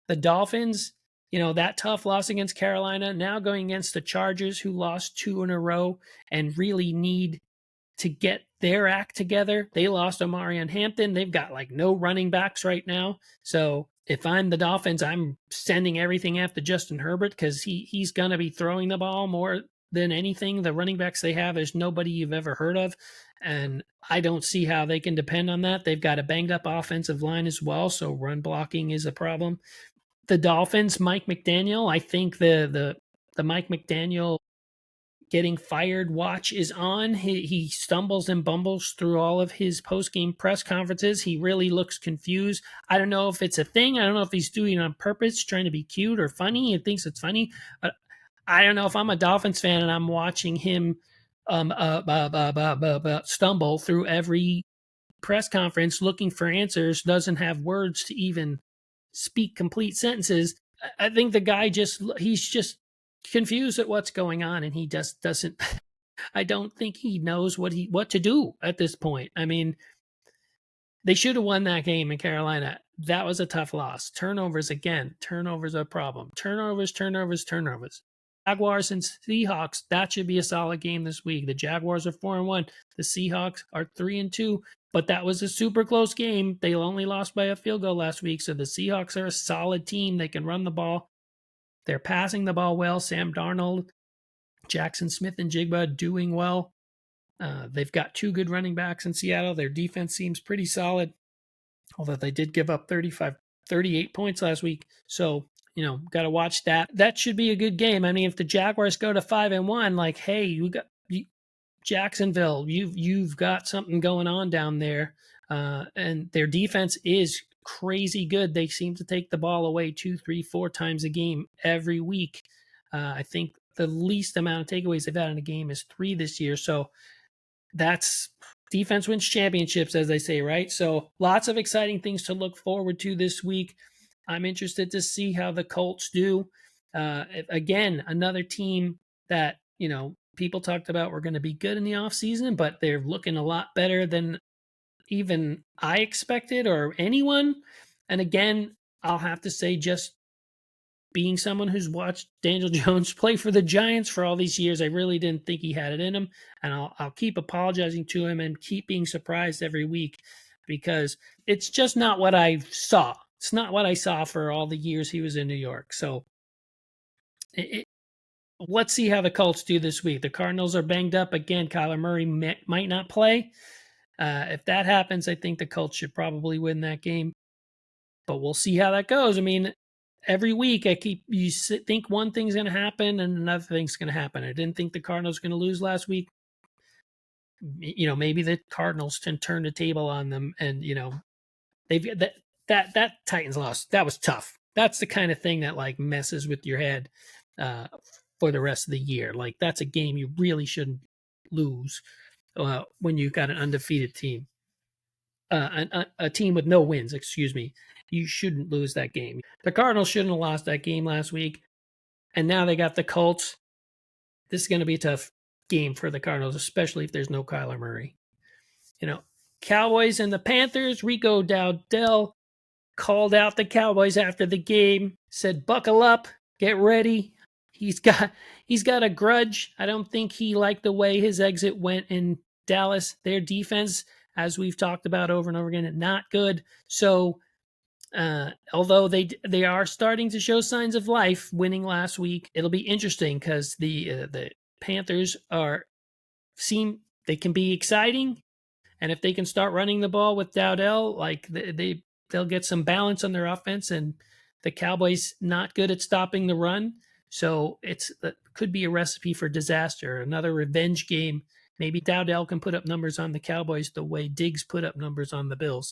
The Dolphins, that tough loss against Carolina, now going against the Chargers, who lost 2 in a row and really need to get their act together. They lost Omarion Hampton. They've got no running backs right now. So if I'm the Dolphins, I'm sending everything after Justin Herbert because he's going to be throwing the ball more than anything. The running backs they have, there's nobody you've ever heard of. And I don't see how they can depend on that. They've got a banged up offensive line as well. So run blocking is a problem. The Dolphins, Mike McDaniel, I think the Mike McDaniel getting fired watch is on. He stumbles and bumbles through all of his post-game press conferences. He really looks confused. I don't know if it's a thing. I don't know if he's doing it on purpose, trying to be cute or funny. He thinks it's funny. But I don't know if I'm a Dolphins fan and I'm watching him stumble through every press conference looking for answers, doesn't have words to even speak complete sentences. I think the guy he's just confused at what's going on, and he just doesn't. I don't think he knows what to do at this point. I mean, they should have won that game in Carolina. That was a tough loss. Turnovers again. Turnovers are a problem. Turnovers. Jaguars and Seahawks. That should be a solid game this week. The Jaguars are 4-1. The Seahawks are 3-2. But that was a super close game. They only lost by a field goal last week. So the Seahawks are a solid team. They can run the ball. They're passing the ball well. Sam Darnold, Jackson Smith, and Jigba doing well. They've got 2 good running backs in Seattle. Their defense seems pretty solid, although they did give up 38 points last week. So, got to watch that. That should be a good game. I mean, if the Jaguars go to 5-1, hey, you got Jacksonville, you've got something going on down there. And their defense is crazy good. They seem to take the ball away 2, 3, 4 times a game every week. I think the least amount of takeaways they've had in a game is 3 this year. So that's defense wins championships, as they say, right? So lots of exciting things to look forward to this week. I'm interested to see how the Colts do. Again, another team that, people talked about were going to be good in the offseason, but they're looking a lot better than even I expected or anyone. And again, I'll have to say, just being someone who's watched Daniel Jones play for the Giants for all these years, I really didn't think he had it in him. And I'll keep apologizing to him and keep being surprised every week because it's just not what I saw. It's not what I saw for all the years he was in New York. So let's see how the Colts do this week. The Cardinals are banged up. Again, Kyler Murray might not play. If that happens, I think the Colts should probably win that game. But we'll see how that goes. I mean, every week you think one thing's going to happen and another thing's going to happen. I didn't think the Cardinals were going to lose last week. Maybe the Cardinals can turn the table on them, and they've that Titans loss, that was tough. That's the kind of thing that messes with your head for the rest of the year. That's a game you really shouldn't lose when you've got an undefeated team, a team with no wins. Excuse me. You shouldn't lose that game. The Cardinals shouldn't have lost that game last week, and now they got the Colts. This is going to be a tough game for the Cardinals, especially if there's no Kyler Murray. Cowboys and the Panthers. Rico Dowdell called out the Cowboys after the game, said, "Buckle up, get ready." He's got a grudge. I don't think he liked the way his exit went in Dallas. Their defense, as we've talked about over and over again, not good. So, although they are starting to show signs of life, winning last week, it'll be interesting because the Panthers they can be exciting, and if they can start running the ball with Dowdell, they'll get some balance on their offense, and the Cowboys not good at stopping the run. So it could be a recipe for disaster, another revenge game. Maybe Dowdell can put up numbers on the Cowboys the way Diggs put up numbers on the Bills.